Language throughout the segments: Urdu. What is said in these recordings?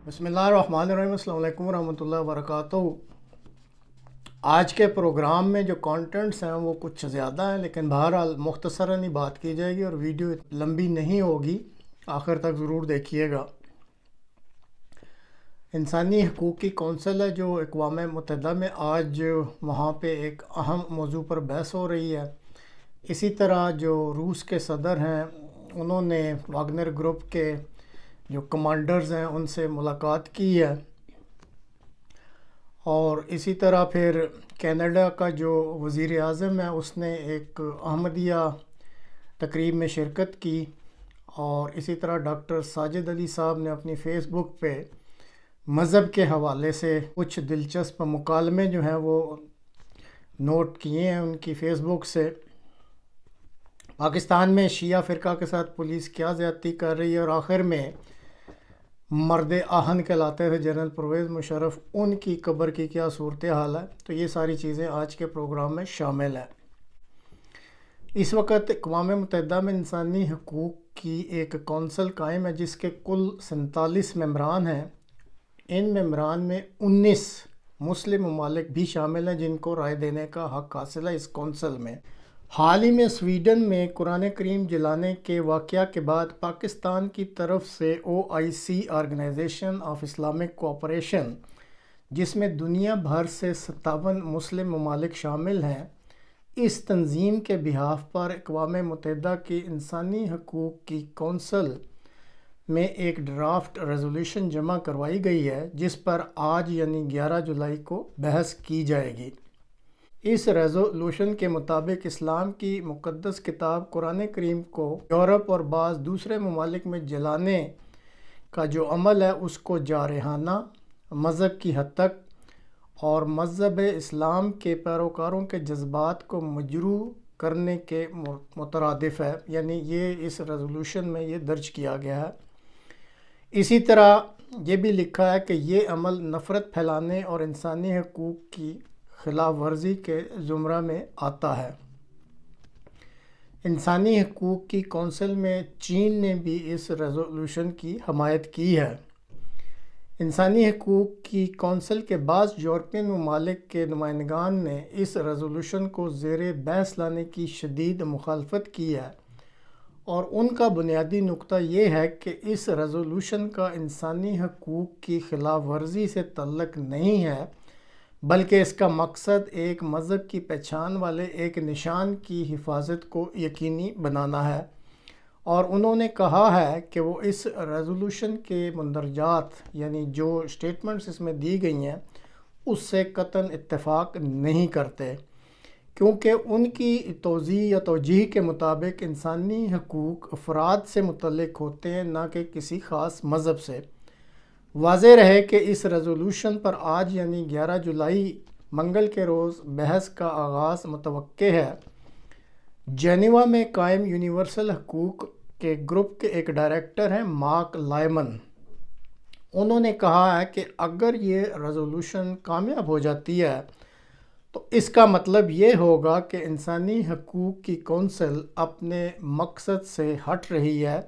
بسم اللہ الرحمن الرحیم۔ السلام علیکم ورحمۃ اللہ وبرکاتہ۔ آج کے پروگرام میں جو کانٹینٹس ہیں وہ کچھ زیادہ ہیں، لیکن بہرحال مختصراً ہی بات کی جائے گی اور ویڈیو لمبی نہیں ہوگی، آخر تک ضرور دیکھیے گا۔ انسانی حقوق کی کونسل ہے جو اقوام متحدہ میں، آج وہاں پہ ایک اہم موضوع پر بحث ہو رہی ہے۔ اسی طرح جو روس کے صدر ہیں انہوں نے واگنر گروپ کے جو کمانڈرز ہیں ان سے ملاقات کی ہے، اور اسی طرح پھر کینیڈا کا جو وزیر اعظم ہے اس نے ایک احمدیہ تقریب میں شرکت کی، اور اسی طرح ڈاکٹر ساجد علی صاحب نے اپنی فیس بک پہ مذہب کے حوالے سے کچھ دلچسپ مکالمے جو ہیں وہ نوٹ کیے ہیں ان کی فیس بک سے۔ پاکستان میں شیعہ فرقہ کے ساتھ پولیس کیا زیادتی کر رہی ہے، اور آخر میں مرد آہن کہلاتے تھے جنرل پرویز مشرف، ان کی قبر کی کیا صورتحال ہے، تو یہ ساری چیزیں آج کے پروگرام میں شامل ہیں۔ اس وقت اقوام متحدہ میں انسانی حقوق کی ایک کونسل قائم ہے جس کے کل 47 ممبران ہیں۔ ان ممبران میں 19 مسلم ممالک بھی شامل ہیں جن کو رائے دینے کا حق حاصل ہے اس کونسل میں۔ حال ہی میں سویڈن میں قرآن کریم جلانے کے واقعہ کے بعد پاکستان کی طرف سے OIC organisation of Islamic cooperation, جس میں دنیا بھر سے 57 مسلم ممالک شامل ہیں، اس تنظیم کے بہاف پر اقوام متحدہ کی انسانی حقوق کی کونسل میں ایک ڈرافٹ ریزولوشن جمع کروائی گئی ہے جس پر آج یعنی 11 جولائی کو بحث کی جائے گی۔ اس ریزولوشن کے مطابق اسلام کی مقدس کتاب قرآن کریم کو یورپ اور بعض دوسرے ممالک میں جلانے کا جو عمل ہے اس کو جارحانہ، مذہب کی حد تک اور مذہب اسلام کے پیروکاروں کے جذبات کو مجروح کرنے کے مترادف ہے، یعنی یہ اس ریزولوشن میں یہ درج کیا گیا ہے۔ اسی طرح یہ بھی لکھا ہے کہ یہ عمل نفرت پھیلانے اور انسانی حقوق کی خلاف ورزی کے زمرہ میں آتا ہے۔ انسانی حقوق کی کونسل میں چین نے بھی اس ریزولوشن کی حمایت کی ہے۔ انسانی حقوق کی کونسل کے بعض یورپین ممالک کے نمائندگان نے اس ریزولوشن کو زیر بحث لانے کی شدید مخالفت کی ہے، اور ان کا بنیادی نقطہ یہ ہے کہ اس ریزولوشن کا انسانی حقوق کی خلاف ورزی سے تعلق نہیں ہے، بلکہ اس کا مقصد ایک مذہب کی پہچان والے ایک نشان کی حفاظت کو یقینی بنانا ہے، اور انہوں نے کہا ہے کہ وہ اس ریزولوشن کے مندرجات یعنی جو سٹیٹمنٹس اس میں دی گئی ہیں اس سے قطعاً اتفاق نہیں کرتے، کیونکہ ان کی توضیح یا توجیہ کے مطابق انسانی حقوق افراد سے متعلق ہوتے ہیں، نہ کہ کسی خاص مذہب سے۔ واضح رہے کہ اس ریزولوشن پر آج یعنی 11 جولائی منگل کے روز بحث کا آغاز متوقع ہے۔ جنیوا میں قائم یونیورسل حقوق کے گروپ کے ایک ڈائریکٹر ہیں مارک لائمن۔ انہوں نے کہا ہے کہ اگر یہ ریزولوشن کامیاب ہو جاتی ہے تو اس کا مطلب یہ ہوگا کہ انسانی حقوق کی کونسل اپنے مقصد سے ہٹ رہی ہے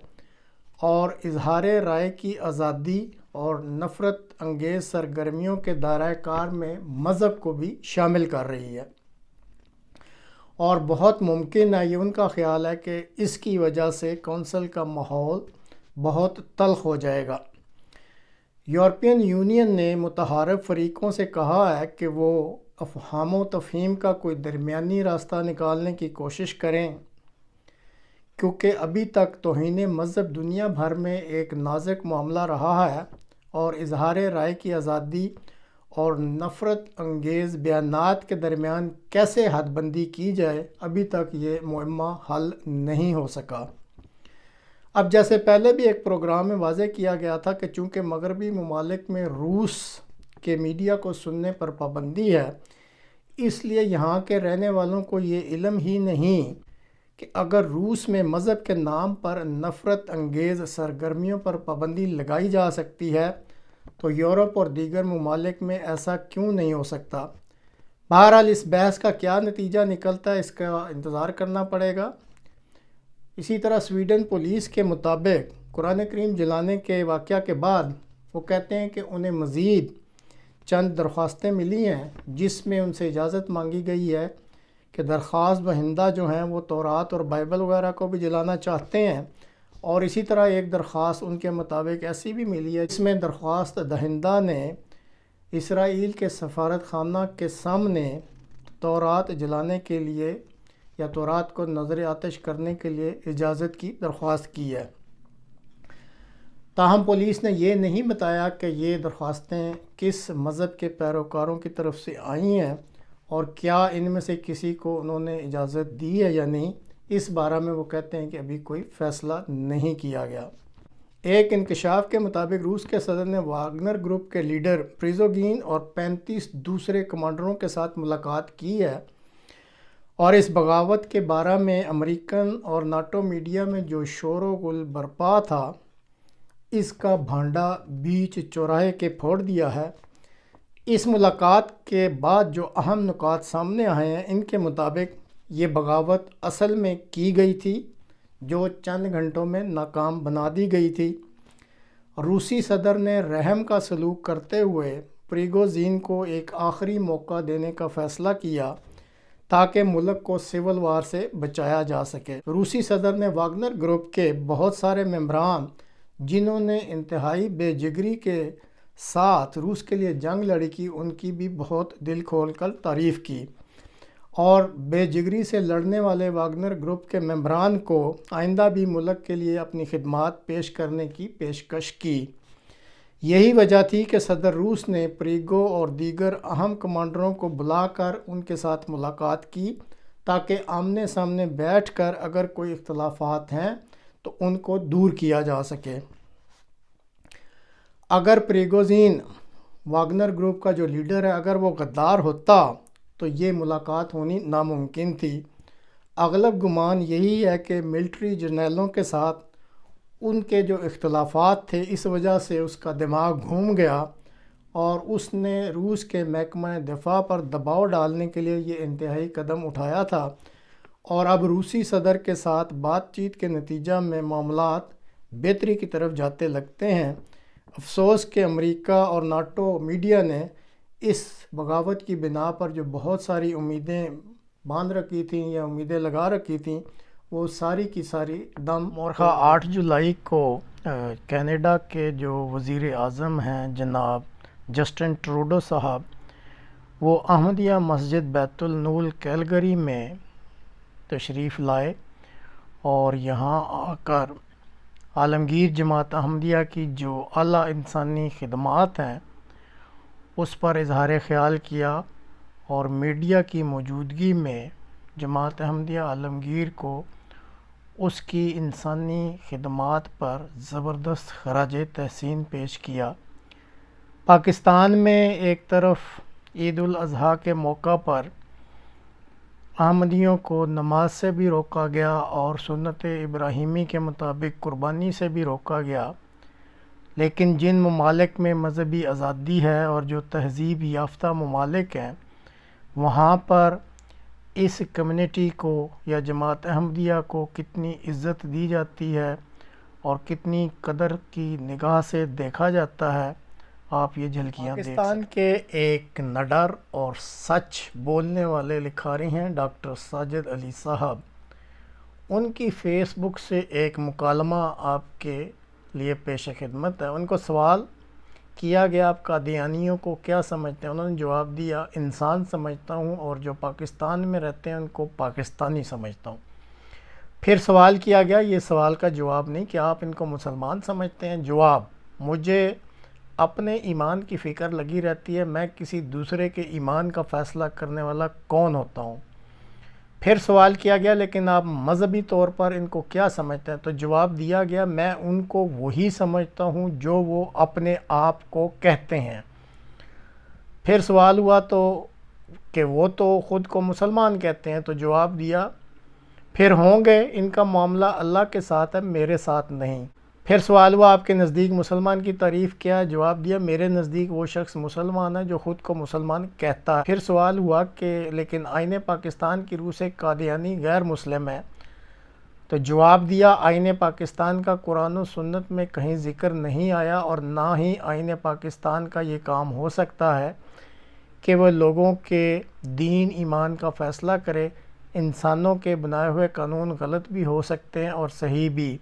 اور اظہار رائے کی آزادی اور نفرت انگیز سرگرمیوں کے دائرہ کار میں مذہب کو بھی شامل کر رہی ہے، اور بہت ممکن ہے، یہ ان کا خیال ہے کہ اس کی وجہ سے کونسل کا ماحول بہت تلخ ہو جائے گا۔ یورپین یونین نے متحارب فریقوں سے کہا ہے کہ وہ افہام و تفہیم کا کوئی درمیانی راستہ نکالنے کی کوشش کریں، کیونکہ ابھی تک توہین مذہب دنیا بھر میں ایک نازک معاملہ رہا ہے، اور اظہار رائے کی آزادی اور نفرت انگیز بیانات کے درمیان کیسے حد بندی کی جائے، ابھی تک یہ معمہ حل نہیں ہو سکا۔ اب جیسے پہلے بھی ایک پروگرام میں واضح کیا گیا تھا کہ چونکہ مغربی ممالک میں روس کے میڈیا کو سننے پر پابندی ہے، اس لیے یہاں کے رہنے والوں کو یہ علم ہی نہیں کہ اگر روس میں مذہب کے نام پر نفرت انگیز سرگرمیوں پر پابندی لگائی جا سکتی ہے تو یورپ اور دیگر ممالک میں ایسا کیوں نہیں ہو سکتا۔ بہرحال اس بحث کا کیا نتیجہ نکلتا ہے اس کا انتظار کرنا پڑے گا۔ اسی طرح سویڈن پولیس کے مطابق قرآن کریم جلانے کے واقعہ کے بعد وہ کہتے ہیں کہ انہیں مزید چند درخواستیں ملی ہیں جس میں ان سے اجازت مانگی گئی ہے کہ درخواست دہندہ جو ہیں وہ تورات اور بائبل وغیرہ کو بھی جلانا چاہتے ہیں، اور اسی طرح ایک درخواست ان کے مطابق ایسی بھی ملی ہے جس میں درخواست دہندہ نے اسرائیل کے سفارت خانہ کے سامنے تورات جلانے کے لیے یا تورات کو نظر آتش کرنے کے لیے اجازت کی درخواست کی ہے۔ تاہم پولیس نے یہ نہیں بتایا کہ یہ درخواستیں کس مذہب کے پیروکاروں کی طرف سے آئی ہیں اور کیا ان میں سے کسی کو انہوں نے اجازت دی ہے یا نہیں۔ اس بارے میں وہ کہتے ہیں کہ ابھی کوئی فیصلہ نہیں کیا گیا۔ ایک انکشاف کے مطابق روس کے صدر نے واگنر گروپ کے لیڈر پریگوژن اور 35 دوسرے کمانڈروں کے ساتھ ملاقات کی ہے، اور اس بغاوت کے بارے میں امریکن اور ناٹو میڈیا میں جو شور و غل برپا تھا، اس کا بھانڈا بیچ چوراہے کے پھوڑ دیا ہے۔ اس ملاقات کے بعد جو اہم نکات سامنے آئے ہیں، ان کے مطابق یہ بغاوت اصل میں کی گئی تھی جو چند گھنٹوں میں ناکام بنا دی گئی تھی۔ روسی صدر نے رحم کا سلوک کرتے ہوئے پریگوژن کو ایک آخری موقع دینے کا فیصلہ کیا تاکہ ملک کو سول وار سے بچایا جا سکے۔ روسی صدر نے واگنر گروپ کے بہت سارے ممبران جنہوں نے انتہائی بے جگری کے ساتھ روس کے لیے جنگ لڑی کی، ان کی بھی بہت دل کھول کر تعریف کی، اور بے جگری سے لڑنے والے واگنر گروپ کے ممبران کو آئندہ بھی ملک کے لیے اپنی خدمات پیش کرنے کی پیشکش کی۔ یہی وجہ تھی کہ صدر روس نے پریگو اور دیگر اہم کمانڈروں کو بلا کر ان کے ساتھ ملاقات کی تاکہ آمنے سامنے بیٹھ کر اگر کوئی اختلافات ہیں تو ان کو دور کیا جا سکے۔ اگر پریگوژن واگنر گروپ کا جو لیڈر ہے، اگر وہ غدار ہوتا تو یہ ملاقات ہونی ناممکن تھی۔ اغلب گمان یہی ہے کہ ملٹری جرنیلوں کے ساتھ ان کے جو اختلافات تھے، اس وجہ سے اس کا دماغ گھوم گیا اور اس نے روس کے محکمہ دفاع پر دباؤ ڈالنے کے لیے یہ انتہائی قدم اٹھایا تھا، اور اب روسی صدر کے ساتھ بات چیت کے نتیجہ میں معاملات بہتری کی طرف جاتے لگتے ہیں۔ افسوس کہ امریکہ اور ناٹو میڈیا نے اس بغاوت کی بنا پر جو بہت ساری امیدیں باندھ رکھی تھیں یا امیدیں لگا رکھی تھیں، وہ ساری کی ساری دم۔ مورخہ 8 جولائی کو کینیڈا کے جو وزیر اعظم ہیں جناب جسٹن ٹروڈو صاحب، وہ احمدیہ مسجد بیت النور کیلگری میں تشریف لائے اور یہاں آ کر عالمگیر جماعت احمدیہ کی جو اعلیٰ انسانی خدمات ہیں اس پر اظہار خیال کیا، اور میڈیا کی موجودگی میں جماعت احمدیہ عالمگیر کو اس کی انسانی خدمات پر زبردست خراج تحسین پیش کیا۔ پاکستان میں ایک طرف عید الاضحیٰ کے موقع پر احمدیوں کو نماز سے بھی روکا گیا اور سنت ابراہیمی کے مطابق قربانی سے بھی روکا گیا، لیکن جن ممالک میں مذہبی آزادی ہے اور جو تہذیب یافتہ ممالک ہیں، وہاں پر اس کمیونٹی کو یا جماعت احمدیہ کو کتنی عزت دی جاتی ہے اور کتنی قدر کی نگاہ سے دیکھا جاتا ہے، آپ یہ جھلکیاں دیکھ سکتے ہیں۔ پاکستان کے ایک نڈر اور سچ بولنے والے لکھاری ہیں ڈاکٹر ساجد علی صاحب، ان کی فیس بک سے ایک مکالمہ آپ کے لیے پیش خدمت ہے۔ ان کو سوال کیا گیا آپ قادیانیوں کو کیا سمجھتے ہیں، انہوں نے جواب دیا انسان سمجھتا ہوں، اور جو پاکستان میں رہتے ہیں ان کو پاکستانی سمجھتا ہوں۔ پھر سوال کیا گیا، یہ سوال کا جواب نہیں کہ آپ ان کو مسلمان سمجھتے ہیں، جواب مجھے اپنے ایمان کی فکر لگی رہتی ہے، میں کسی دوسرے کے ایمان کا فیصلہ کرنے والا کون ہوتا ہوں۔ پھر سوال کیا گیا لیکن آپ مذہبی طور پر ان کو کیا سمجھتے ہیں، تو جواب دیا گیا میں ان کو وہی سمجھتا ہوں جو وہ اپنے آپ کو کہتے ہیں۔ پھر سوال ہوا تو کہ وہ تو خود کو مسلمان کہتے ہیں، تو جواب دیا پھر ہوں گے ان کا معاملہ اللہ کے ساتھ ہے، میرے ساتھ نہیں۔ پھر سوال ہوا آپ کے نزدیک مسلمان کی تعریف کیا ہے، جواب دیا میرے نزدیک وہ شخص مسلمان ہے جو خود کو مسلمان کہتا ہے۔ پھر سوال ہوا کہ لیکن آئین پاکستان کی روح سے قادیانی غیر مسلم ہے، تو جواب دیا آئین پاکستان کا قرآن و سنت میں کہیں ذکر نہیں آیا، اور نہ ہی آئین پاکستان کا یہ کام ہو سکتا ہے کہ وہ لوگوں کے دین ایمان کا فیصلہ کرے۔ انسانوں کے بنائے ہوئے قانون غلط بھی ہو سکتے ہیں اور صحیح بھی،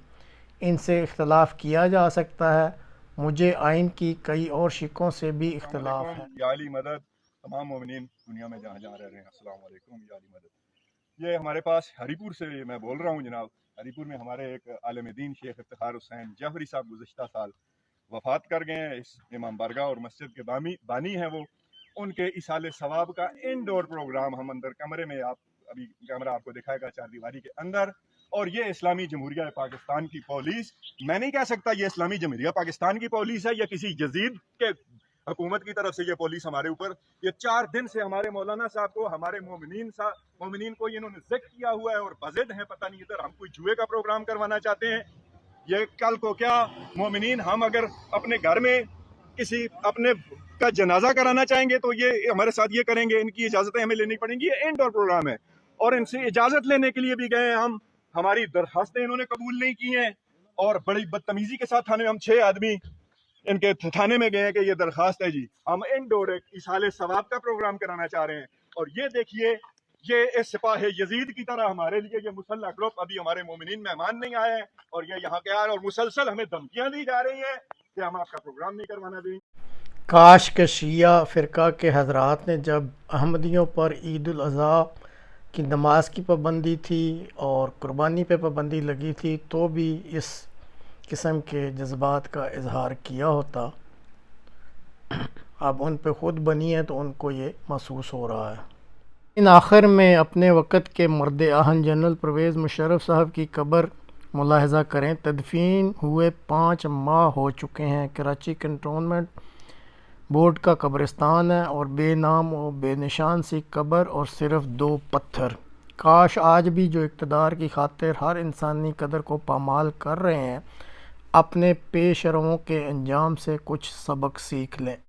ان سے اختلاف کیا جا سکتا ہے۔ مجھے آئین کی کئی اور شقوں سے بھی اختلاف ہے۔ یا علی مدد تمام مومنین دنیا میں جہاں جہاں رہ رہے ہیں، السلام علیکم یا علی مدد۔ یہ ہمارے پاس ہری پور سے میں بول رہا ہوں جناب۔ ہری پور میں ہمارے ایک عالم دین شیخ افتخار حسین جعفری صاحب گزشتہ سال وفات کر گئے ہیں۔ اس امام بارگاہ اور مسجد کے بانی ہیں وہ۔ ان کے ایصال ثواب کا انڈور پروگرام ہم اندر کمرے میں، آپ ابھی کیمرہ آپ کو دکھائے گا، چار دیواری کے اندر، اور یہ اسلامی جمہوریہ پاکستان کی پولیس، میں نہیں کہہ سکتا یہ اسلامی جمہوریہ پاکستان کی پولیس ہے یا کسی جزید کے حکومت کی طرف سے یہ پولیس ہمارے اوپر، یہ 4 دن سے ہمارے مولانا صاحب کو، ہمارے مومنین کو انہوں نے ذکر کیا ہوا ہے، اور بضد ہیں، پتہ نہیں ادھر ہم کوئی جوئے کا پروگرام کروانا چاہتے ہیں۔ یہ کل کو کیا مومنین ہم اگر اپنے گھر میں کسی اپنے کا جنازہ کرانا چاہیں گے تو یہ ہمارے ساتھ یہ کریں گے، ان کی اجازتیں ہمیں لینی پڑیں گی۔ یہ انڈور پروگرام ہے، اور ان سے اجازت لینے کے لیے بھی گئے ہیں ہم، ہماری درخواستیں انہوں نے قبول نہیں کی ہیں، اور بڑی بدتمیزی کے ساتھ ہم 6 آدمی ان کے تھانے میں گئے ہیں کہ یہ درخواست ہے جی، ہم انڈور ایک ایصال ثواب کا پروگرام کرانا چاہ رہے ہیں۔ اور یہ دیکھیے، یہ اس سپاہ یزید کی طرح ہمارے لیے یہ مسلح گروپ، ابھی ہمارے مومنین مہمان نہیں آئے ہیں اور یہ یہاں کے آئے، اور مسلسل ہمیں دھمکیاں دی جا رہی ہیں کہ ہم آپ کا پروگرام نہیں کروانا دیں۔ کاش کہ شیعہ فرقہ کے حضرات نے جب احمدیوں پر عید الاضحیٰ کی نماز کی پابندی تھی اور قربانی پہ پابندی لگی تھی تو بھی اس قسم کے جذبات کا اظہار کیا ہوتا۔ اب ان پہ خود بنی ہے تو ان کو یہ محسوس ہو رہا ہے۔ ان آخر میں اپنے وقت کے مرد آہن جنرل پرویز مشرف صاحب کی قبر ملاحظہ کریں۔ تدفین ہوئے 5 ماہ ہو چکے ہیں۔ کراچی کنٹونمنٹ بورڈ کا قبرستان ہے، اور بے نام و بے نشان سی قبر اور صرف 2 پتھر۔ کاش آج بھی جو اقتدار کی خاطر ہر انسانی قدر کو پامال کر رہے ہیں، اپنے پیش رووں کے انجام سے کچھ سبق سیکھ لیں۔